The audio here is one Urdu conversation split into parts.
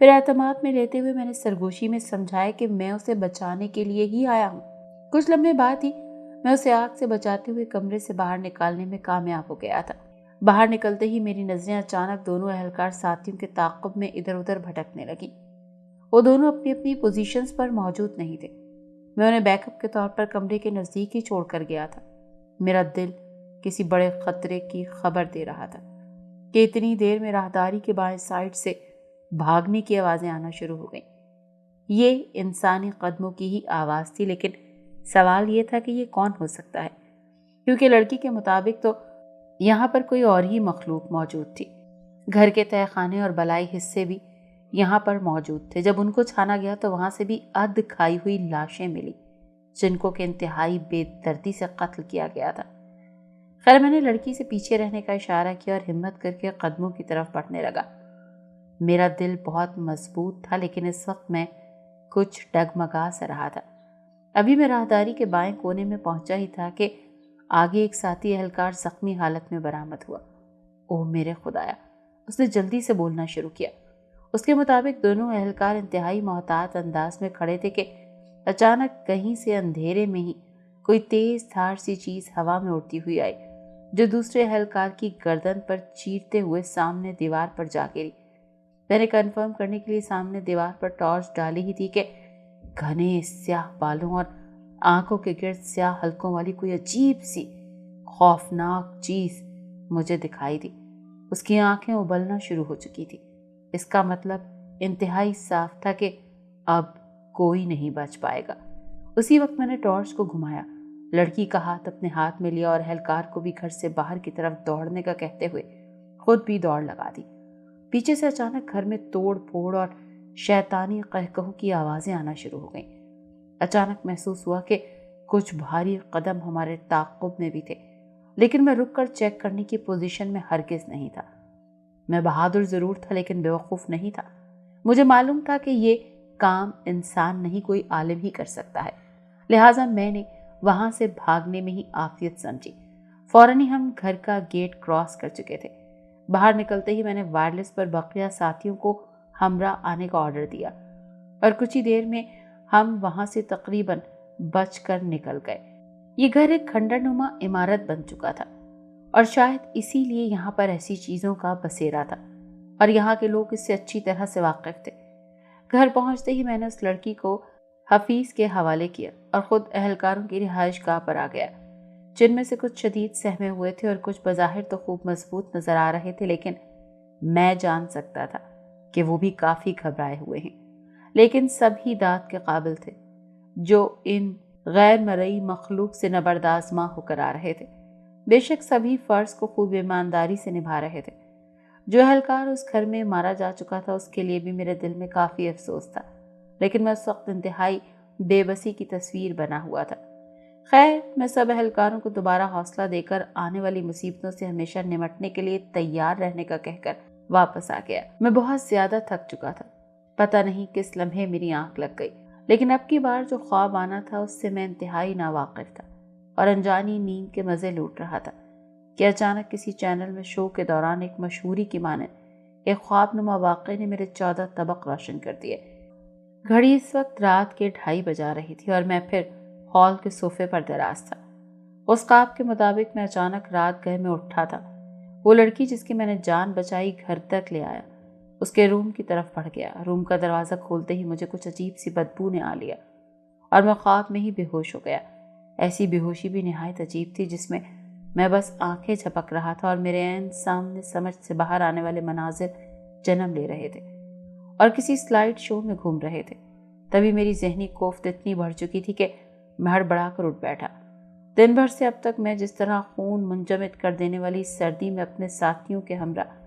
پھر اعتماد میں لیتے ہوئے میں نے سرگوشی میں سمجھایا کہ میں اسے بچانے کے لیے ہی آیا ہوں۔ کچھ لمحے بعد ہی میں اسے آگ سے بچاتے ہوئے کمرے سے باہر نکالنے میں کامیاب ہو گیا تھا۔ باہر نکلتے ہی میری نظریں اچانک دونوں اہلکار ساتھیوں کے تعاقب میں ادھر ادھر بھٹکنے لگیں۔ وہ دونوں اپنی اپنی پوزیشنز پر موجود نہیں تھے۔ میں انہیں بیک اپ کے طور پر کمرے کے نزدیک ہی چھوڑ کر گیا تھا۔ میرا دل کسی بڑے خطرے کی خبر دے رہا تھا کہ اتنی دیر میں راہداری کے بائیں سائڈ سے بھاگنے کی آوازیں آنا شروع ہو گئیں۔ یہ انسانی قدموں کی ہی آواز تھی، لیکن سوال یہ تھا کہ یہ کون ہو سکتا ہے، کیونکہ لڑکی کے مطابق تو یہاں پر کوئی اور ہی مخلوق موجود تھی۔ گھر کے تہہ خانے اور بلائی حصے بھی یہاں پر موجود تھے۔ جب ان کو چھانا گیا تو وہاں سے بھی ادھ کھائی ہوئی لاشیں ملی، جن کو کہ انتہائی بے دردی سے قتل کیا گیا تھا۔ خیر، میں نے لڑکی سے پیچھے رہنے کا اشارہ کیا اور ہمت کر کے قدموں کی طرف بڑھنے لگا۔ میرا دل بہت مضبوط تھا، لیکن اس وقت میں کچھ ڈگمگا سا رہا تھا۔ ابھی میں راہداری کے بائیں کونے میں پہنچا ہی تھا کہ آگے ایک ساتھی اہلکار زخمی حالت میں برآمد ہوا۔ اوہ میرے خدایا! اس نے جلدی سے بولنا شروع کیا۔ اس کے مطابق دونوں اہلکار انتہائی محتاط انداز میں کھڑے تھے کہ اچانک کہیں سے اندھیرے میں ہی کوئی تیز دھار سی چیز ہوا میں اڑتی ہوئی آئی، جو دوسرے اہلکار کی گردن پر چیرتے ہوئے سامنے دیوار پر جا گری۔ میں نے کنفرم کرنے کے لیے سامنے دیوار پر ٹارچ ڈالی ہی تھی کہ گھنے سیاہ بالوں اور آنکھوں کے گرد سیاہ حلقوں والی کوئی عجیب سی خوفناک چیز مجھے دکھائی دی۔ اس کی آنکھیں ابلنا شروع ہو چکی تھی۔ اس کا مطلب انتہائی صاف تھا کہ اب کوئی نہیں بچ پائے گا۔ اسی وقت میں نے ٹارچ کو گھمایا، لڑکی کا ہاتھ اپنے ہاتھ میں لیا اور اہلکار کو بھی گھر سے باہر کی طرف دوڑنے کا کہتے ہوئے خود بھی دوڑ لگا دی۔ پیچھے سے اچانک گھر میں توڑ پھوڑ اور شیطانی قہقہوں کی آوازیں آنا شروع ہو گئیں۔ اچانک محسوس ہوا کہ کچھ بھاری قدم ہمارے تعاقب میں بھی تھے، لیکن میں رک کر چیک کرنے کی پوزیشن میں ہرگز نہیں تھا۔ میں بہادر ضرور تھا، لیکن بیوقوف نہیں تھا۔ مجھے معلوم تھا کہ یہ کام انسان نہیں کوئی عالم ہی کر سکتا ہے، لہٰذا میں نے وہاں سے بھاگنے میں ہی عافیت سمجھی۔ فوراً ہی ہم گھر کا گیٹ کراس کر چکے تھے۔ باہر نکلتے ہی میں نے وائرلیس پر بقیہ ساتھیوں کو ہمراہ آنے کا آرڈر دیا اور کچھ ہی دیر میں ہم وہاں سے تقریباً بچ کر نکل گئے۔ یہ گھر ایک کھنڈر نما عمارت بن چکا تھا اور شاید اسی لیے یہاں پر ایسی چیزوں کا بسیرا تھا اور یہاں کے لوگ اس سے اچھی طرح سے واقف تھے۔ گھر پہنچتے ہی میں نے اس لڑکی کو حفیظ کے حوالے کیا اور خود اہلکاروں کی رہائش گاہ پر آ گیا، جن میں سے کچھ شدید سہمے ہوئے تھے اور کچھ بظاہر تو خوب مضبوط نظر آ رہے تھے، لیکن میں جان سکتا تھا کہ وہ بھی کافی گھبرائے ہوئے ہیں۔ لیکن سب ہی داد کے قابل تھے، جو ان غیر مرئی مخلوق سے نبردآزماں ہو کر آ رہے تھے۔ بے شک سبھی فرض کو خوب ایمانداری سے نبھا رہے تھے۔ جو اہلکار اس گھر میں مارا جا چکا تھا اس کے لیے بھی میرے دل میں کافی افسوس تھا، لیکن میں اس وقت انتہائی بے بسی کی تصویر بنا ہوا تھا۔ خیر، میں سب اہلکاروں کو دوبارہ حوصلہ دے کر آنے والی مصیبتوں سے ہمیشہ نمٹنے کے لیے تیار رہنے کا کہہ کر واپس آ گیا۔ میں بہت زیادہ تھک چکا تھا، پتہ نہیں کس لمحے میری آنکھ لگ گئی، لیکن اب کی بار جو خواب آنا تھا اس سے میں انتہائی ناواقف تھا اور انجانی نیند کے مزے لوٹ رہا تھا کہ اچانک کسی چینل میں شو کے دوران ایک مشہوری کی مانند ایک خواب نما واقعے نے میرے 14 طبق روشن کر دیے۔ گھڑی اس وقت رات کے 2:30 بجا رہی تھی اور میں پھر ہال کے صوفے پر دراز تھا۔ اس خواب کے مطابق میں اچانک رات گئے میں اٹھا تھا۔ وہ لڑکی جس کی میں نے جان بچائی گھر تک لے آیا، اس کے روم کی طرف بڑھ گیا۔ روم کا دروازہ کھولتے ہی مجھے کچھ عجیب سی بدبو نے آ لیا اور میں خواب میں ہی بے ہوش ہو گیا۔ ایسی بے ہوشی بھی نہایت عجیب تھی جس میں بس آنکھیں جھپک رہا تھا اور میرے عین سامنے سمجھ سے باہر آنے والے مناظر جنم لے رہے تھے اور کسی سلائیڈ شو میں گھوم رہے تھے۔ تبھی میری ذہنی کوفت اتنی بڑھ چکی تھی کہ میں ہڑبڑا کر اٹھ بیٹھا۔ دن بھر سے اب تک میں جس طرح خون منجمد کر دینے والی سردی میں اپنے ساتھیوں کے ہمراہ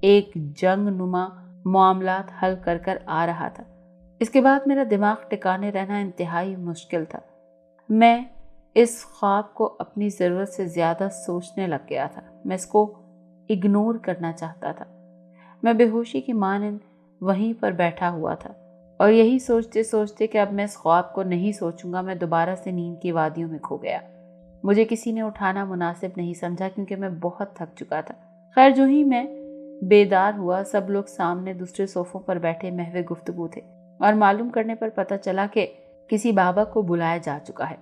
ایک جنگ نما معاملات حل کر کر آ رہا تھا، اس کے بعد میرا دماغ ٹکانے رہنا انتہائی مشکل تھا۔ میں اس خواب کو اپنی ضرورت سے زیادہ سوچنے لگ گیا تھا۔ میں اس کو اگنور کرنا چاہتا تھا۔ میں بے ہوشی کی مانند وہیں پر بیٹھا ہوا تھا اور یہی سوچتے سوچتے کہ اب میں اس خواب کو نہیں سوچوں گا، میں دوبارہ سے نیند کی وادیوں میں کھو گیا۔ مجھے کسی نے اٹھانا مناسب نہیں سمجھا کیونکہ میں بہت تھک چکا تھا۔ خیر، جو ہی میں بیدار ہوا سب لوگ سامنے دوسرے صوفوں پر بیٹھے محو گفتگو تھے اور معلوم کرنے پر پتہ چلا کہ کسی بابا کو بلایا جا چکا ہے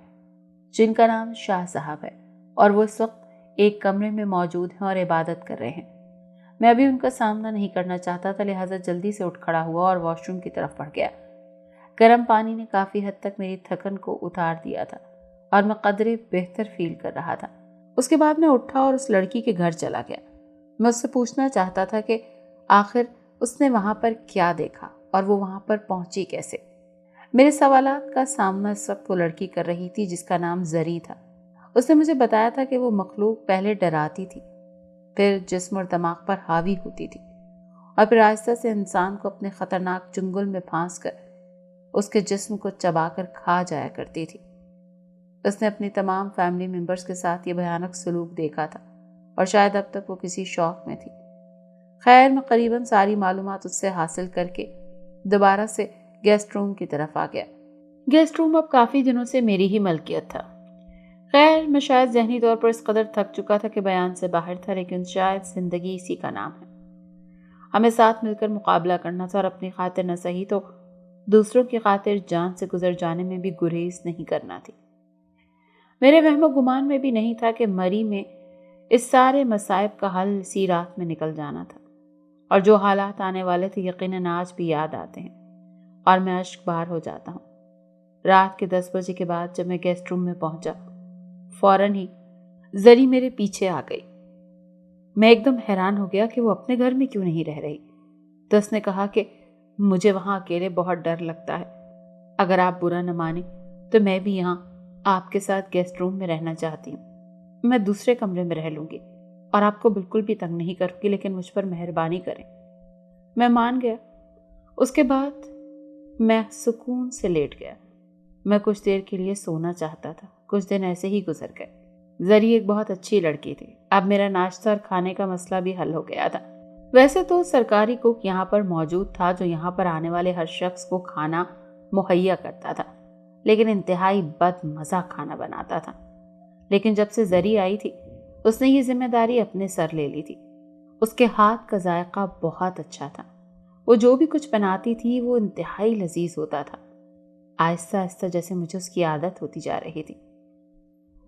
جن کا نام شاہ صاحب ہے اور وہ اس وقت ایک کمرے میں موجود ہیں اور عبادت کر رہے ہیں۔ میں ابھی ان کا سامنا نہیں کرنا چاہتا تھا، لہٰذا جلدی سے اٹھ کھڑا ہوا اور واش روم کی طرف بڑھ گیا۔ گرم پانی نے کافی حد تک میری تھکن کو اتار دیا تھا اور میں قدرے بہتر فیل کر رہا تھا۔ اس کے بعد میں اٹھا اور اس لڑکی کے گھر چلا گیا۔ میں اس سے پوچھنا چاہتا تھا کہ آخر اس نے وہاں پر کیا دیکھا اور وہ وہاں پر پہنچی کیسے۔ میرے سوالات کا سامنا اس وقت وہ لڑکی کر رہی تھی جس کا نام زری تھا۔ اس نے مجھے بتایا تھا کہ وہ مخلوق پہلے ڈراتی تھی، پھر جسم اور دماغ پر حاوی ہوتی تھی اور پھر آہستہ سے انسان کو اپنے خطرناک چنگل میں پھانس کر اس کے جسم کو چبا کر کھا جایا کرتی تھی۔ اس نے اپنی تمام فیملی ممبرز کے ساتھ یہ بھیانک سلوک دیکھا تھا اور شاید اب تک وہ کسی شوق میں تھی۔ خیر، میں قریباً ساری معلومات اس سے حاصل کر کے دوبارہ سے گیسٹ روم کی طرف آ گیا۔ گیسٹ روم اب کافی دنوں سے میری ہی ملکیت تھا۔ خیر، میں شاید ذہنی طور پر اس قدر تھک چکا تھا کہ بیان سے باہر تھا، لیکن شاید زندگی اسی کا نام ہے۔ ہمیں ساتھ مل کر مقابلہ کرنا تھا اور اپنی خاطر نہ صحیح تو دوسروں کی خاطر جان سے گزر جانے میں بھی گریز نہیں کرنا تھی۔ میرے وہم و گمان میں بھی نہیں تھا کہ مری میں اس سارے مصائب کا حل اسی رات میں نکل جانا تھا، اور جو حالات آنے والے تھے یقیناً آج بھی یاد آتے ہیں اور میں اشک بار ہو جاتا ہوں۔ رات کے 10 بجے کے بعد جب میں گیسٹ روم میں پہنچا، فوراً ہی زری میرے پیچھے آ گئی۔ میں ایک دم حیران ہو گیا کہ وہ اپنے گھر میں کیوں نہیں رہ رہی، تو اس نے کہا کہ مجھے وہاں اکیلے بہت ڈر لگتا ہے، اگر آپ برا نہ مانیں تو میں بھی یہاں آپ کے ساتھ گیسٹ روم میں رہنا چاہتی ہوں۔ میں دوسرے کمرے میں رہ لوں گی اور آپ کو بالکل بھی تنگ نہیں کروں گی، لیکن مجھ پر مہربانی کریں۔ میں مان گیا۔ اس کے بعد میں سکون سے لیٹ گیا۔ میں کچھ دیر کے لیے سونا چاہتا تھا۔ کچھ دن ایسے ہی گزر گئے۔ زری ایک بہت اچھی لڑکی تھی۔ اب میرا ناشتہ اور کھانے کا مسئلہ بھی حل ہو گیا تھا۔ ویسے تو سرکاری کوک یہاں پر موجود تھا جو یہاں پر آنے والے ہر شخص کو کھانا مہیا کرتا تھا، لیکن انتہائی بد مزہ کھانا بناتا تھا۔ لیکن جب سے زری آئی تھی اس نے یہ ذمہ داری اپنے سر لے لی تھی۔ اس کے ہاتھ کا ذائقہ بہت اچھا تھا۔ وہ جو بھی کچھ بناتی تھی وہ انتہائی لذیذ ہوتا تھا۔ آہستہ آہستہ جیسے مجھے اس کی عادت ہوتی جا رہی تھی،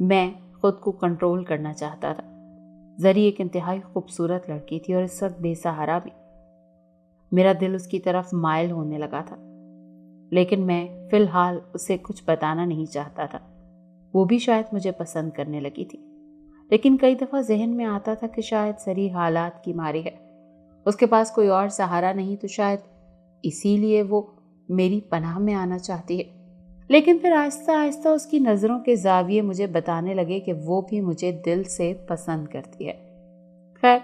میں خود کو کنٹرول کرنا چاہتا تھا۔ زری ایک انتہائی خوبصورت لڑکی تھی اور اس وقت بے سہارا بھی۔ میرا دل اس کی طرف مائل ہونے لگا تھا، لیکن میں فی الحال اسے کچھ بتانا نہیں چاہتا تھا۔ وہ بھی شاید مجھے پسند کرنے لگی تھی، لیکن کئی دفعہ ذہن میں آتا تھا کہ شاید زری حالات کی ماری ہے، اس کے پاس کوئی اور سہارا نہیں، تو شاید اسی لیے وہ میری پناہ میں آنا چاہتی ہے۔ لیکن پھر آہستہ آہستہ اس کی نظروں کے زاویے مجھے بتانے لگے کہ وہ بھی مجھے دل سے پسند کرتی ہے۔ خیر،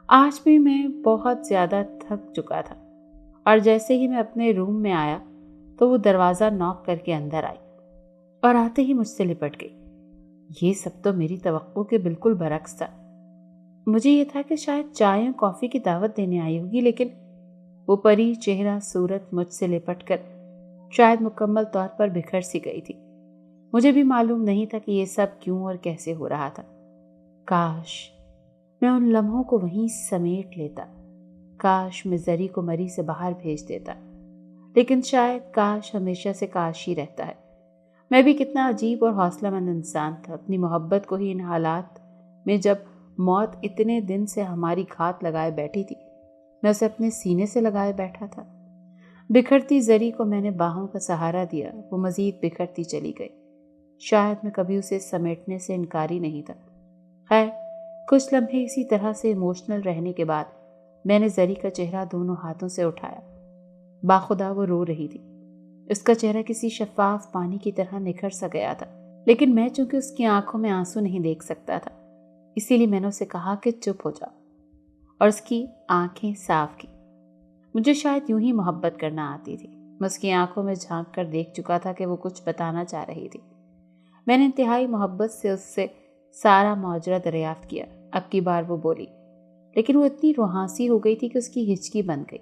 آج بھی میں بہت زیادہ تھک چکا تھا اور جیسے ہی میں اپنے روم میں آیا تو وہ دروازہ ناک کر کے اندر آئی اور آتے ہی مجھ سے لپٹ گئی۔ یہ سب تو میری توقع کے بالکل برعکس تھا۔ مجھے یہ تھا کہ شاید چائے اور کافی کی دعوت دینے آئی ہوگی، لیکن وہ پری چہرہ صورت مجھ سے لپٹ کر شاید مکمل طور پر بکھر سی گئی تھی۔ مجھے بھی معلوم نہیں تھا کہ یہ سب کیوں اور کیسے ہو رہا تھا۔ کاش میں ان لمحوں کو وہیں سمیٹ لیتا، کاش میں زری کو مری سے باہر بھیج دیتا، لیکن شاید کاش ہمیشہ سے کاش ہی رہتا ہے۔ میں بھی کتنا عجیب اور حوصلہ مند انسان تھا، اپنی محبت کو ہی ان حالات میں جب موت اتنے دن سے ہماری گھات لگائے بیٹھی تھی، میں اسے اپنے سینے سے لگائے بیٹھا تھا۔ بکھرتی زری کو میں نے باہوں کا سہارا دیا، وہ مزید بکھرتی چلی گئی۔ شاید میں کبھی اسے سمیٹنے سے انکاری نہیں تھا۔ خیر، کچھ لمحے اسی طرح سے ایموشنل رہنے کے بعد میں نے زری کا چہرہ دونوں ہاتھوں سے اٹھایا۔ باخدا وہ رو رہی تھی۔ اس کا چہرہ کسی شفاف پانی کی طرح نکھر سا گیا تھا، لیکن میں چونکہ اس کی آنکھوں میں آنسو نہیں دیکھ سکتا تھا، اسی لیے میں نے اسے کہا کہ چپ ہو جا، اور اس کی آنکھیں صاف کی۔ مجھے شاید یوں ہی محبت کرنا آتی تھی۔ میں اس کی آنکھوں میں جھانک کر دیکھ چکا تھا کہ وہ کچھ بتانا چاہ رہی تھی۔ میں نے انتہائی محبت سے اس سے سارا ماجرا دریافت کیا۔ اب کی بار وہ بولی، لیکن وہ اتنی روحانسی ہو گئی تھی کہ اس کی ہچکی بن گئی۔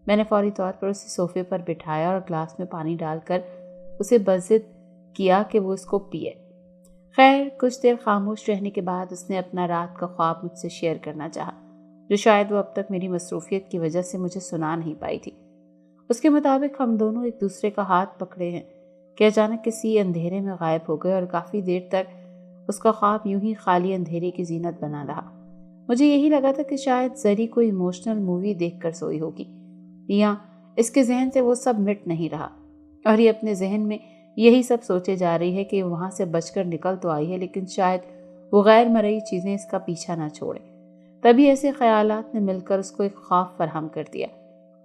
میں نے فوری طور پر اسے صوفے پر بٹھایا اور گلاس میں پانی ڈال کر اسے بضد کیا کہ وہ اس کو پیے۔ خیر، کچھ دیر خاموش رہنے کے بعد اس نے اپنا رات کا خواب مجھ سے شیئر کرنا چاہا۔ جو شاید وہ اب تک میری مصروفیت کی وجہ سے مجھے سنا نہیں پائی تھی۔ اس کے مطابق ہم دونوں ایک دوسرے کا ہاتھ پکڑے ہیں کہ اچانک کسی اندھیرے میں غائب ہو گئے اور کافی دیر تک اس کا خواب یوں ہی خالی اندھیرے کی زینت بنا رہا۔ مجھے یہی لگا تھا کہ شاید زری کوئی ایموشنل مووی دیکھ کر سوئی ہوگی، یا اس کے ذہن سے وہ سب مٹ نہیں رہا اور یہ اپنے ذہن میں یہی سب سوچے جا رہی ہے کہ وہاں سے بچ کر نکل تو آئی ہے، لیکن شاید وہ غیر مرئی چیزیں اس کا پیچھا نہ چھوڑے۔ تبھی ایسے خیالات نے مل کر اس کو ایک خواب فراہم کر دیا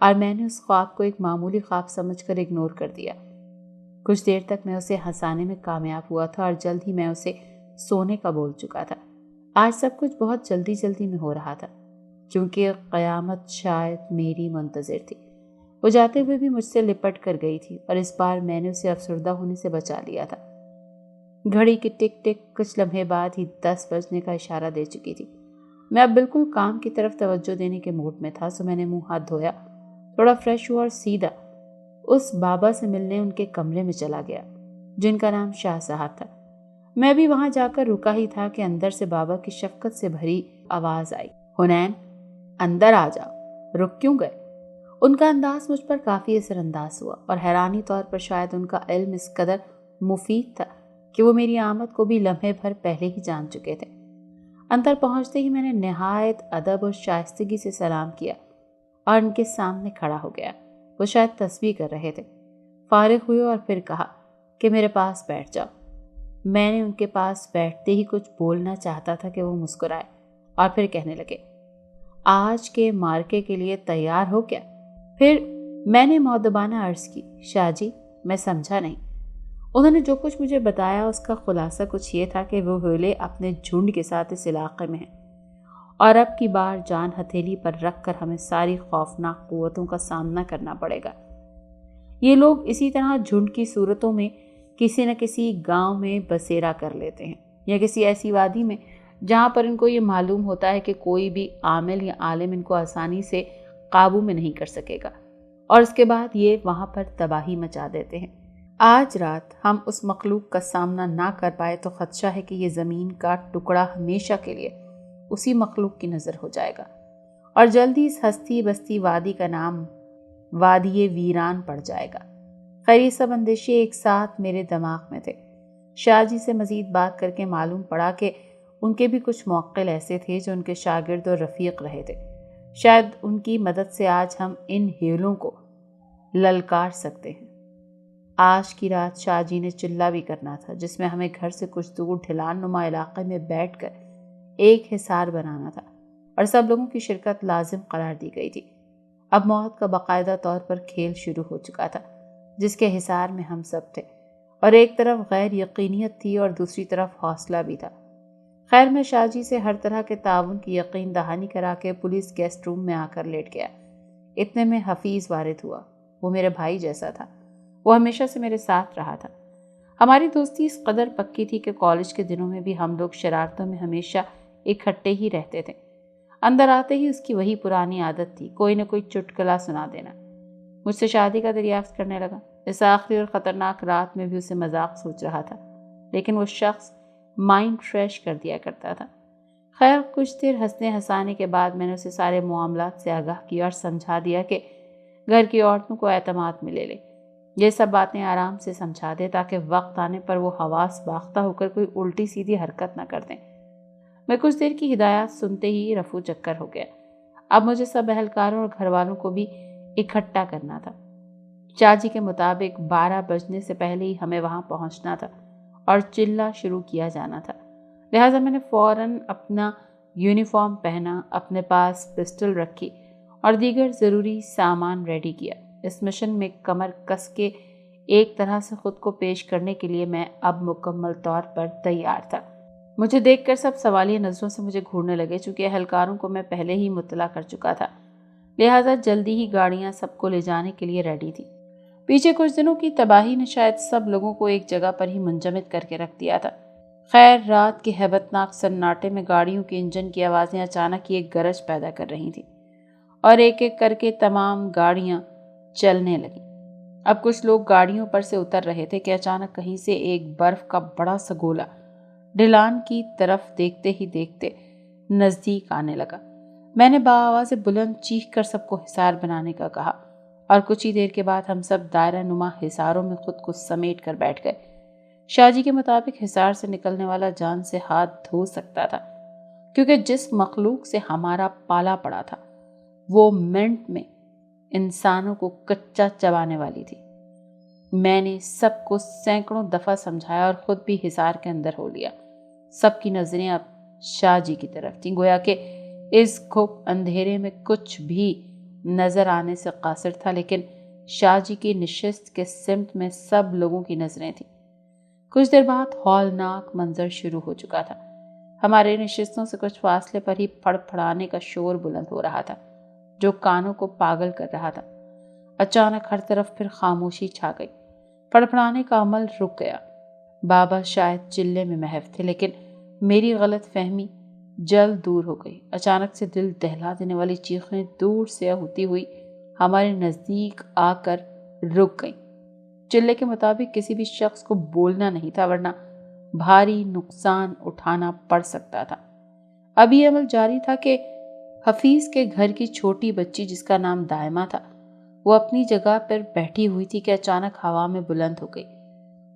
اور میں نے اس خواب کو ایک معمولی خواب سمجھ کر اگنور کر دیا۔ کچھ دیر تک میں اسے ہنسانے میں کامیاب ہوا تھا اور جلد ہی میں اسے سونے کا بول چکا تھا۔ آج سب کچھ بہت جلدی جلدی میں ہو رہا تھا، کیونکہ قیامت شاید میری منتظر تھی۔ وہ جاتے ہوئے بھی مجھ سے لپٹ کر گئی تھی اور اس بار میں نے اسے افسردہ ہونے سے بچا لیا تھا۔ گھڑی کی ٹک ٹک کچھ لمحے بعد ہی 10 بجنے کا اشارہ دے چکی تھی۔ میں اب بالکل کام کی طرف توجہ دینے کے موڈ میں تھا، سو میں نے منہ ہاتھ دھویا، تھوڑا فریش ہوا اور سیدھا اس بابا سے ملنے ان کے کمرے میں چلا گیا جن کا نام شاہ صاحب تھا۔ میں بھی وہاں جا کر رکا ہی تھا کہ اندر سے بابا کی شفقت سے بھری آواز آئی، حنین اندر آ جا، رک کیوں گئے؟ ان کا انداز مجھ پر کافی اثر انداز ہوا اور حیرانی طور پر شاید ان کا علم اس قدر مفید تھا کہ وہ میری آمد کو بھی لمحے بھر پہلے ہی جان چکے تھے۔ اندر پہنچتے ہی میں نے نہایت ادب اور شائستگی سے سلام کیا اور ان کے سامنے کھڑا ہو گیا۔ وہ شاید تسبیح کر رہے تھے۔ فارغ ہوئے اور پھر کہا کہ میرے پاس بیٹھ جاؤ۔ میں نے ان کے پاس بیٹھتے ہی کچھ بولنا چاہتا تھا کہ وہ مسکرائے اور پھر کہنے لگے، آج کے مارکے کے لیے تیار ہو کیا؟ پھر میں نے مؤدبانہ عرض کی، شاہ جی میں سمجھا نہیں۔ انہوں نے جو کچھ مجھے بتایا اس کا خلاصہ کچھ یہ تھا کہ وہ حویلے اپنے جھنڈ کے ساتھ اس علاقے میں ہیں اور اب کی بار جان ہتھیلی پر رکھ کر ہمیں ساری خوفناک قوتوں کا سامنا کرنا پڑے گا۔ یہ لوگ اسی طرح جھنڈ کی صورتوں میں کسی نہ کسی گاؤں میں بسیرا کر لیتے ہیں یا کسی ایسی وادی میں جہاں پر ان کو یہ معلوم ہوتا ہے کہ کوئی بھی عامل یا عالم ان کو آسانی سے قابو میں نہیں کر سکے گا، اور اس کے بعد یہ وہاں پر تباہی مچا دیتے ہیں۔ آج رات ہم اس مخلوق کا سامنا نہ کر پائے تو خدشہ ہے کہ یہ زمین کا ٹکڑا ہمیشہ کے لیے اسی مخلوق کی نظر ہو جائے گا اور جلدی اس ہستی بستی وادی کا نام وادی ویران پڑ جائے گا۔ خیر یہ سب اندیشے ایک ساتھ میرے دماغ میں تھے۔ شاہ جی سے مزید بات کر کے معلوم پڑا کہ ان کے بھی کچھ موکل ایسے تھے جو ان کے شاگرد اور رفیق رہے تھے۔ شاید ان کی مدد سے آج ہم ان ہیلوں کو للکار سکتے ہیں۔ آج کی رات شاہ جی نے چلہ بھی کرنا تھا، جس میں ہمیں گھر سے کچھ دور ڈھلان نما علاقے میں بیٹھ کر ایک حصار بنانا تھا اور سب لوگوں کی شرکت لازم قرار دی گئی تھی۔ اب موت کا باقاعدہ طور پر کھیل شروع ہو چکا تھا، جس کے حصار میں ہم سب تھے، اور ایک طرف غیر یقینیت تھی اور دوسری طرف حوصلہ بھی تھا۔ خیر میں شاہ جی سے ہر طرح کے تعاون کی یقین دہانی کرا کے پولیس گیسٹ روم میں آ کر لیٹ گیا۔ اتنے میں حفیظ وارد ہوا۔ وہ میرے بھائی جیسا تھا، وہ ہمیشہ سے میرے ساتھ رہا تھا۔ ہماری دوستی اس قدر پکی تھی کہ کالج کے دنوں میں بھی ہم لوگ شرارتوں میں ہمیشہ اکٹھے ہی رہتے تھے۔ اندر آتے ہی اس کی وہی پرانی عادت تھی، کوئی نہ کوئی چٹکلا سنا دینا۔ مجھ سے شادی کا دریافت کرنے لگا۔ اس آخری اور خطرناک رات میں بھی اسے مذاق سوچ رہا تھا، لیکن وہ شخص مائنڈ فریش کر دیا کرتا تھا۔ خیر کچھ دیر ہنسنے ہنسانے کے بعد میں نے اسے سارے معاملات سے آگاہ کیا اور سمجھا دیا کہ گھر کی عورتوں کو اعتماد میں لے لے، یہ سب باتیں آرام سے سمجھا دے تاکہ وقت آنے پر وہ حواس باختہ ہو کر کوئی الٹی سیدھی حرکت نہ کر دیں۔ میں کچھ دیر کی ہدایات سنتے ہی رفو چکر ہو گیا۔ اب مجھے سب اہلکاروں اور گھر والوں کو بھی اکٹھا کرنا تھا۔ چاچا جی کے مطابق 12 بجنے سے پہلے ہی ہمیں وہاں پہنچنا تھا اور چلہ شروع کیا جانا تھا۔ لہٰذا میں نے فوراً اپنا یونیفارم پہنا، اپنے پاس پسٹل رکھی اور دیگر ضروری سامان ریڈی کیا۔ اس مشن میں کمر کس کے ایک طرح سے خود کو پیش کرنے کے لیے میں اب مکمل طور پر تیار تھا۔ مجھے دیکھ کر سب سوالیہ نظروں سے مجھے گھورنے لگے، چونکہ اہلکاروں کو میں پہلے ہی مطلع کر چکا تھا، لہٰذا جلدی ہی گاڑیاں سب کو لے جانے کے لیے ریڈی تھی۔ پیچھے کچھ دنوں کی تباہی نے شاید سب لوگوں کو ایک جگہ پر ہی منجمد کر کے رکھ دیا تھا۔ خیر رات کے ہیبتناک سناٹے میں گاڑیوں کے انجن کی آوازیں اچانک ہی ایک گرج پیدا کر رہی تھیں اور ایک ایک کر کے تمام گاڑیاں چلنے لگیں۔ اب کچھ لوگ گاڑیوں پر سے اتر رہے تھے کہ اچانک کہیں سے ایک برف کا بڑا سا گولا ڈھلان کی طرف دیکھتے ہی دیکھتے نزدیک آنے لگا۔ میں نے بآواز بلند چیخ کر سب کو حصار بنانے کا کہا اور کچھ ہی دیر کے بعد ہم سب دائرہ نما حصاروں میں خود کو سمیٹ کر بیٹھ گئے۔ شاہ جی کے مطابق حصار سے نکلنے والا جان سے ہاتھ دھو سکتا تھا، کیونکہ جس مخلوق سے ہمارا پالا پڑا تھا وہ منٹ میں انسانوں کو کچا چبانے والی تھی۔ میں نے سب کو سینکڑوں دفعہ سمجھایا اور خود بھی حصار کے اندر ہو لیا۔ سب کی نظریں اب شاہ جی کی طرف تھیں، گویا کہ اس گھپ اندھیرے میں کچھ بھی نظر آنے سے قاصر تھا، لیکن شاہ جی کی نشست کے سمت میں سب لوگوں کی نظریں تھیں۔ کچھ دیر بعد ہولناک منظر شروع ہو چکا تھا۔ ہمارے نشستوں سے کچھ فاصلے پر ہی پھڑ پھڑانے کا شور بلند ہو رہا تھا جو کانوں کو پاگل کر رہا تھا۔ اچانک ہر طرف پھر خاموشی چھا گئی، پھڑ پھڑانے کا عمل رک گیا۔ بابا شاید چلے میں محو تھے، لیکن میری غلط فہمی جلد دور ہو گئی۔ اچانک سے دل دہلا دینے والی چیخیں دور سے ہوتی ہوئی ہمارے نزدیک آ کر رک گئیں۔ چلے کے مطابق کسی بھی شخص کو بولنا نہیں تھا، ورنہ بھاری نقصان اٹھانا پڑ سکتا تھا۔ اب یہ عمل جاری تھا کہ حفیظ کے گھر کی چھوٹی بچی جس کا نام دائمہ تھا، وہ اپنی جگہ پر بیٹھی ہوئی تھی کہ اچانک ہوا میں بلند ہو گئی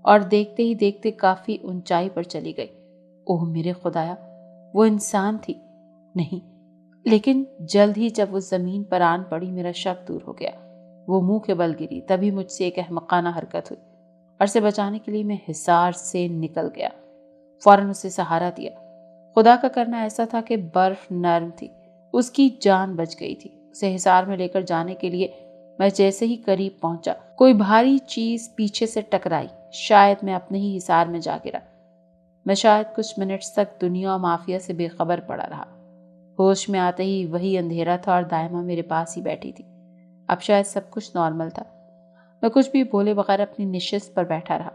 اور دیکھتے ہی دیکھتے کافی اونچائی پر چلی گئی۔ اوہ میرے خدایا، وہ انسان تھی نہیں، لیکن جلد ہی جب وہ زمین پر آن پڑی میرا شک دور ہو گیا۔ وہ منہ کے بل گری، تبھی مجھ سے ایک احمقانہ حرکت ہوئی اور اسے بچانے کے لیے میں حصار سے نکل گیا، فوراً اسے سہارا دیا۔ خدا کا کرنا ایسا تھا کہ برف نرم تھی، اس کی جان بچ گئی تھی۔ اسے حصار میں لے کر جانے کے لیے میں جیسے ہی قریب پہنچا، کوئی بھاری چیز پیچھے سے ٹکرائی، شاید میں اپنے ہی حصار میں جا گرا۔ میں شاید کچھ منٹس تک دنیا و مافیا سے بے خبر پڑا رہا۔ ہوش میں آتے ہی وہی اندھیرا تھا اور دائمہ میرے پاس ہی بیٹھی تھی۔ اب شاید سب کچھ نارمل تھا۔ میں کچھ بھی بولے بغیر اپنی نشست پر بیٹھا رہا۔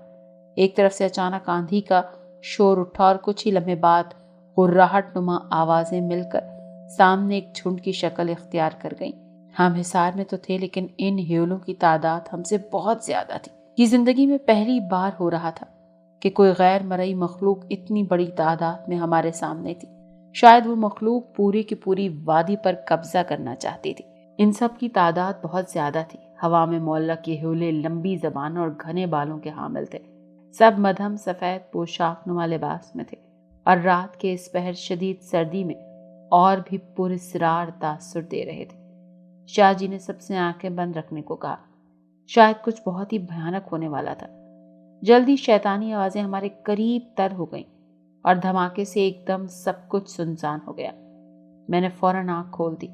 ایک طرف سے اچانک آندھی کا شور اٹھا اور کچھ ہی لمحے بعد غراہٹ نما آوازیں مل کر سامنے ایک جھنڈ کی شکل اختیار کر گئیں۔ ہم حصار میں تو تھے، لیکن ان ہیولوں کی تعداد ہم سے بہت زیادہ تھی۔ یہ زندگی میں پہلی بار ہو رہا تھا کہ کوئی غیر مرئی مخلوق اتنی بڑی تعداد میں ہمارے سامنے تھی۔ شاید وہ مخلوق پوری کی پوری وادی پر قبضہ کرنا چاہتی تھی۔ ان سب کی تعداد بہت زیادہ تھی۔ ہوا میں معلق یہ ہیولے لمبی زبانوں اور گھنے بالوں کے حامل تھے۔ سب مدھم سفید پوشاک نما لباس میں تھے اور رات کے اس پہر شدید سردی میں اور بھی پراسرار تاثر دے رہے تھے۔ شاہ جی نے سب سے آنکھیں بند رکھنے کو کہا۔ شاید کچھ بہت ہی بھیانک ہونے والا تھا۔ جلدی شیطانی آوازیں ہمارے قریب تر ہو گئیں اور دھماکے سے ایک دم سب کچھ سنسان ہو گیا۔ میں نے فوراً آنکھ کھول دی۔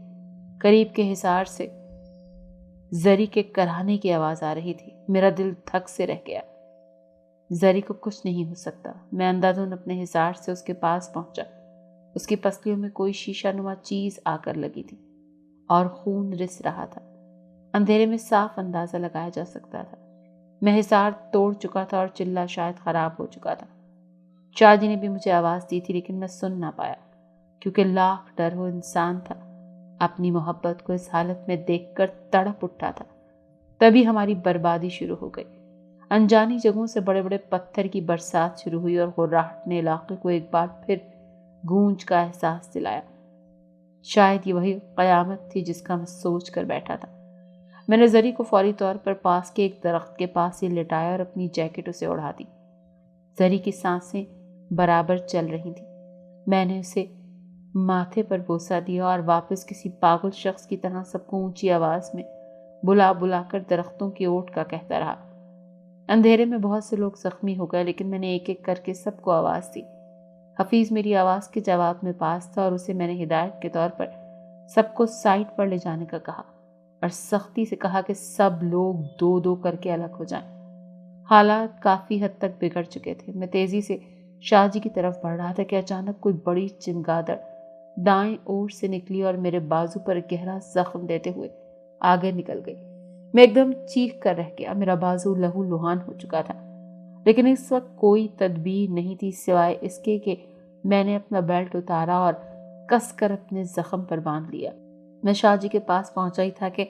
قریب کے حصار سے زری کے کراہنے کی آواز آ رہی تھی۔ میرا دل دھک سے رہ گیا۔ زری کو کچھ نہیں ہو سکتا۔ میں اندھا دھند اپنے حصار سے اس کے پاس پہنچا۔ اس کی پسلیوں میں کوئی شیشہ نما چیز آ کر لگی تھی اور خون رس رہا تھا۔ اندھیرے میں صاف اندازہ لگایا جا سکتا تھا۔ میں حصار توڑ چکا تھا اور چلہ شاید خراب ہو چکا تھا۔ شاہ جی نے بھی مجھے آواز دی تھی، لیکن میں سن نہ پایا، کیونکہ لاکھ ڈر وہ انسان تھا اپنی محبت کو اس حالت میں دیکھ کر تڑپ اٹھا تھا۔ تبھی ہماری بربادی شروع ہو گئی۔ انجانی جگہوں سے بڑے بڑے پتھر کی برسات شروع ہوئی اور غراہٹ نے علاقے کو ایک بار پھر گونج کا احساس دلایا۔ شاید یہ وہی قیامت تھی جس کا میں سوچ کر بیٹھا تھا۔ میں نے زری کو فوری طور پر پاس کے ایک درخت کے پاس ہی لٹایا اور اپنی جیکٹ اسے اڑا دی۔ زری کی سانسیں برابر چل رہی تھیں۔ میں نے اسے ماتھے پر بوسہ دیا اور واپس کسی پاگل شخص کی طرح سب کو اونچی آواز میں بلا بلا کر درختوں کی اوٹ کا کہتا رہا۔ اندھیرے میں بہت سے لوگ زخمی ہو گئے، لیکن میں نے ایک ایک کر کے سب کو آواز دی۔ حفیظ میری آواز کے جواب میں پاس تھا اور اسے میں نے ہدایت کے طور پر سب کو سائٹ پر لے جانے کا کہا اور سختی سے کہا کہ سب لوگ دو دو کر کے الگ ہو جائیں۔ حالات کافی حد تک بگڑ چکے تھے۔ میں تیزی سے شاہ جی کی طرف بڑھ رہا تھا کہ اچانک کوئی بڑی چمگادڑ دائیں اور سے نکلی اور میرے بازو پر گہرا زخم دیتے ہوئے آگے نکل گئی۔ میں ایک دم چیخ کر رہ گیا۔ میرا بازو لہو لہان ہو چکا تھا، لیکن اس وقت کوئی تدبیر نہیں تھی سوائے اس کے کہ میں نے اپنا بیلٹ اتارا اور کس کر اپنے زخم پر باندھ لیا۔ میں شاہ جی کے پاس پہنچا ہی تھا کہ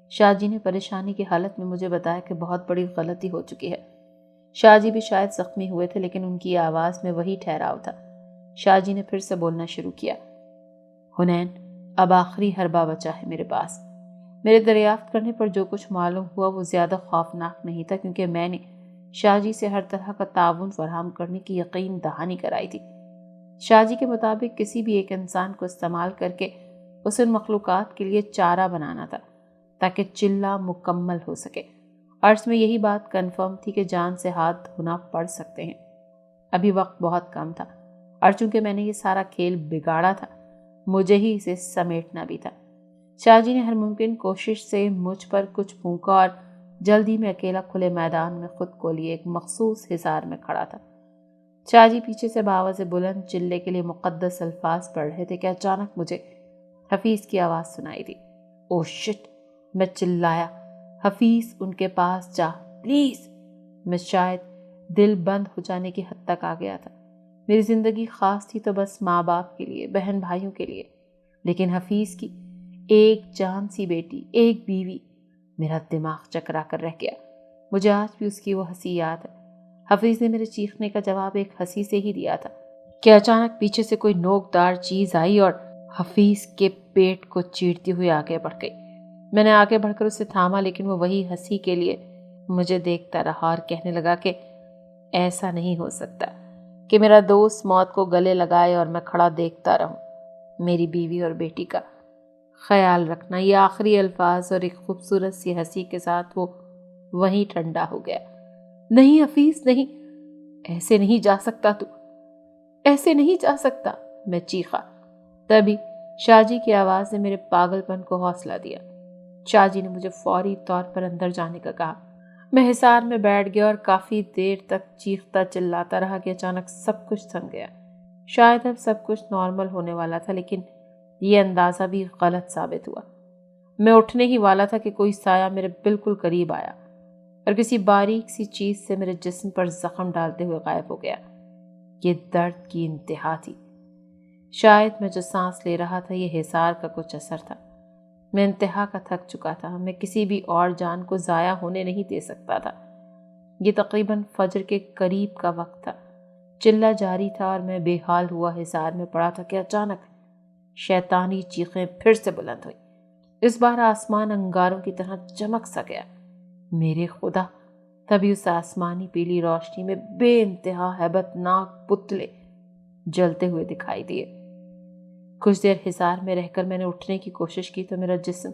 شاہ جی نے پریشانی کی حالت میں مجھے بتایا کہ بہت بڑی غلطی ہو چکی ہے۔ شاہ جی بھی شاید زخمی ہوئے تھے، لیکن ان کی آواز میں وہی ٹھہراؤ تھا۔ شاہ جی نے پھر سے بولنا شروع کیا۔ حنین، اب آخری حربہ بچا ہے میرے پاس۔ میرے دریافت کرنے پر جو کچھ معلوم ہوا وہ زیادہ خوفناک نہیں تھا، کیونکہ میں نے شاہ جی سے ہر طرح کا تعاون فراہم کرنے کی یقین دہانی کرائی تھی۔ شاہ جی کے مطابق کسی بھی ایک انسان کو استعمال کر کے اسے ان مخلوقات کے لیے چارہ بنانا تھا تاکہ چلہ مکمل ہو سکے۔ عرض میں یہی بات کنفرم تھی کہ جان سے ہاتھ دھونا پڑ سکتے ہیں۔ ابھی وقت بہت کم تھا، اور چونکہ میں نے یہ سارا کھیل بگاڑا تھا، مجھے ہی اسے سمیٹنا بھی تھا۔ شاہ جی نے ہر ممکن کوشش سے مجھ پر کچھ پھونکا اور جلدی میں اکیلا کھلے میدان میں خود کو لیے ایک مخصوص حصار میں کھڑا تھا۔ شاہ جی پیچھے سے بآواز بلند چلے کے لیے مقدس الفاظ پڑھ رہے تھے کہ اچانک مجھے حفیظ کی آواز سنائی دی۔ او شٹ! میں چلایا، حفیظ ان کے پاس جا پلیز! میں شاید دل بند ہو جانے کی حد تک آ گیا تھا۔ میری زندگی خاص تھی تو بس ماں باپ کے لیے، بہن بھائیوں کے لیے، لیکن حفیظ کی ایک جان سی بیٹی، ایک بیوی، میرا دماغ چکرا کر رہ گیا۔ مجھے آج بھی اس کی وہ ہنسی یاد ہے۔ حفیظ نے میرے چیخنے کا جواب ایک ہنسی سے ہی دیا تھا کہ اچانک پیچھے سے کوئی نوکدار چیز آئی اور حفیظ کے پیٹ کو چیرتی ہوئی آگے بڑھ گئی۔ میں نے آگے بڑھ کر اسے تھاما، لیکن وہ وہی ہنسی کے لیے مجھے دیکھتا رہا اور کہنے لگا کہ ایسا نہیں ہو سکتا کہ میرا دوست موت کو گلے لگائے اور میں کھڑا دیکھتا رہوں۔ میری بیوی اور بیٹی کا خیال رکھنا، یہ آخری الفاظ اور ایک خوبصورت سی ہنسی کے ساتھ وہ وہیں ٹھنڈا ہو گیا۔ نہیں حفیظ نہیں، ایسے نہیں جا سکتا، تو ایسے نہیں جا سکتا، میں چیخا۔ تبھی شاہ جی کی آواز نے میرے پاگل پن کو حوصلہ دیا۔ شاہ جی نے مجھے فوری طور پر اندر جانے کا کہا۔ میں حصار میں بیٹھ گیا اور کافی دیر تک چیختا چلاتا رہا کہ اچانک سب کچھ تھم گیا۔ شاید اب سب کچھ نارمل ہونے والا تھا، لیکن یہ اندازہ بھی غلط ثابت ہوا۔ میں اٹھنے ہی والا تھا کہ کوئی سایہ میرے بالکل قریب آیا اور کسی باریک سی چیز سے میرے جسم پر زخم ڈالتے ہوئے غائب ہو گیا۔ یہ درد کی انتہا تھی۔ شاید میں جو سانس لے رہا تھا یہ حصار کا کچھ اثر تھا۔ میں انتہا کا تھک چکا تھا، میں کسی بھی اور جان کو ضائع ہونے نہیں دے سکتا تھا۔ یہ تقریباً فجر کے قریب کا وقت تھا۔ چلہ جاری تھا اور میں بے حال ہوا حصار میں پڑا تھا کہ اچانک شیطانی چیخیں پھر سے بلند ہوئی۔ اس بار آسمان انگاروں کی طرح چمک سا گیا۔ میرے خدا! تبھی اس آسمانی پیلی روشنی میں بے انتہا ہیبت ناک پتلے جلتے ہوئے دکھائی دیے۔ کچھ دیر حصار میں رہ کر میں نے اٹھنے کی کوشش کی تو میرا جسم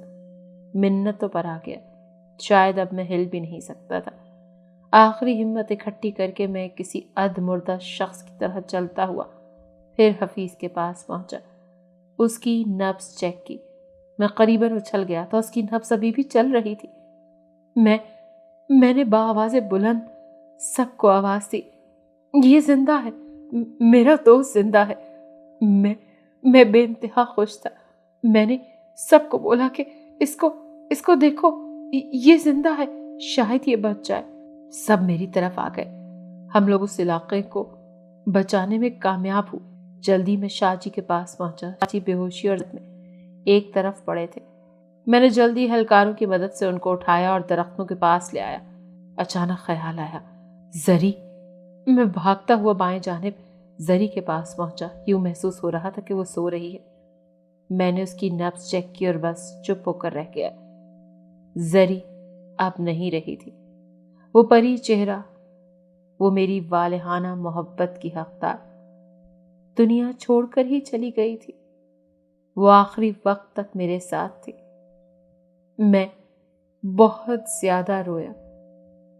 منتوں پر آ گیا۔ شاید اب میں ہل بھی نہیں سکتا تھا۔ آخری ہمت اکٹھی کر کے میں کسی ادھ مردہ شخص کی طرح چلتا ہوا پھر حفیظ کے پاس پہنچا۔ اس کی نبض چیک کی۔ میں قریباً اچھل گیا تھا، اس کی نبض ابھی بھی چل رہی تھی۔ میں نے بآواز بلند سب کو آواز دی، یہ زندہ ہے، میرا دوست زندہ ہے۔ میں بے انتہا خوش تھا۔ میں نے سب کو بولا کہ اس کو دیکھو، یہ زندہ ہے، شاید یہ بچ جائے۔ سب میری طرف آ گئے۔ ہم لوگ اس علاقے کو بچانے میں کامیاب ہوئے۔ جلدی میں شاہ جی کے پاس پہنچا۔ شاہ جی بے ہوشی اور میں ایک طرف پڑے تھے۔ میں نے جلدی ہلکاروں کی مدد سے ان کو اٹھایا اور درختوں کے پاس لے آیا۔ اچانک خیال آیا، زری! میں بھاگتا ہوا بائیں جانب زری کے پاس پہنچا۔ یوں محسوس ہو رہا تھا کہ وہ سو رہی ہے۔ میں نے اس کی نبض چیک کی اور بس چپ ہو کر رہ گیا۔ زری اب نہیں رہی تھی۔ وہ پری چہرہ، وہ میری والہانہ محبت کی حقدار، دنیا چھوڑ کر ہی چلی گئی تھی۔ وہ آخری وقت تک میرے ساتھ تھی۔ میں بہت زیادہ رویا۔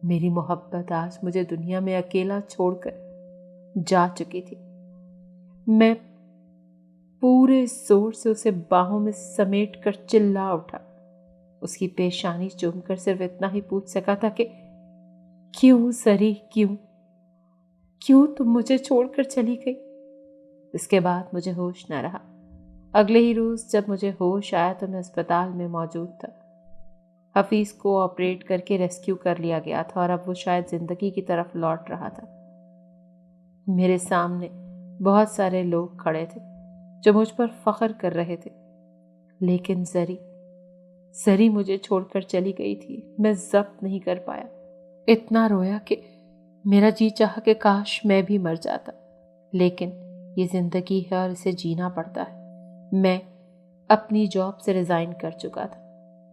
میری محبت آج مجھے دنیا میں اکیلا چھوڑ کر جا چکی تھی۔ میں پورے زور سے اسے باہوں میں سمیٹ کر چلا اٹھا۔ اس کی پیشانی چوم کر صرف اتنا ہی پوچھ سکا تھا کہ کیوں زری، کیوں تم مجھے چھوڑ کر چلی گئی؟ اس کے بعد مجھے ہوش نہ رہا۔ اگلے ہی روز جب مجھے ہوش آیا تو میں اسپتال میں موجود تھا۔ حفیظ کو آپریٹ کر کے ریسکیو کر لیا گیا تھا اور اب وہ شاید زندگی کی طرف لوٹ رہا تھا۔ میرے سامنے بہت سارے لوگ کھڑے تھے جو مجھ پر فخر کر رہے تھے، لیکن زری مجھے چھوڑ کر چلی گئی تھی۔ میں ضبط نہیں کر پایا۔ اتنا رویا کہ میرا جی چاہا کہ کاش میں بھی مر جاتا، لیکن یہ زندگی ہے اور اسے جینا پڑتا ہے۔ میں اپنی جاب سے ریزائن کر چکا تھا۔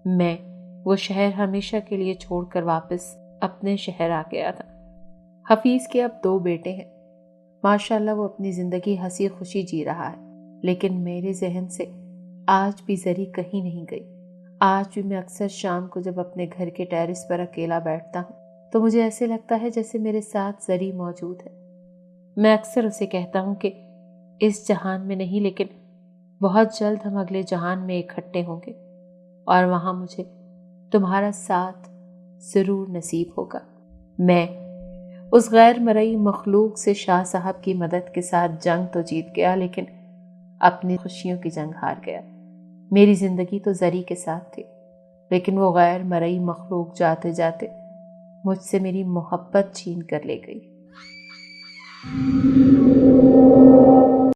میں وہ شہر ہمیشہ کے لیے چھوڑ کر واپس اپنے شہر آ گیا تھا۔ حفیظ کے اب 2 بیٹے ہیں، ماشاءاللہ وہ اپنی زندگی ہنسی خوشی جی رہا ہے، لیکن میرے ذہن سے آج بھی زری کہیں نہیں گئی۔ آج بھی میں اکثر شام کو جب اپنے گھر کے ٹیرس پر اکیلا بیٹھتا ہوں تو مجھے ایسے لگتا ہے جیسے میرے ساتھ زری موجود ہے۔ میں اکثر اسے کہتا ہوں کہ اس جہان میں نہیں، لیکن بہت جلد ہم اگلے جہان میں اکٹھے ہوں گے اور وہاں مجھے تمہارا ساتھ ضرور نصیب ہوگا۔ میں اس غیر مرئی مخلوق سے شاہ صاحب کی مدد کے ساتھ جنگ تو جیت گیا، لیکن اپنی خوشیوں کی جنگ ہار گیا۔ میری زندگی تو زری کے ساتھ تھی، لیکن وہ غیر مرئی مخلوق جاتے جاتے مجھ سے میری محبت چھین کر لے گئی۔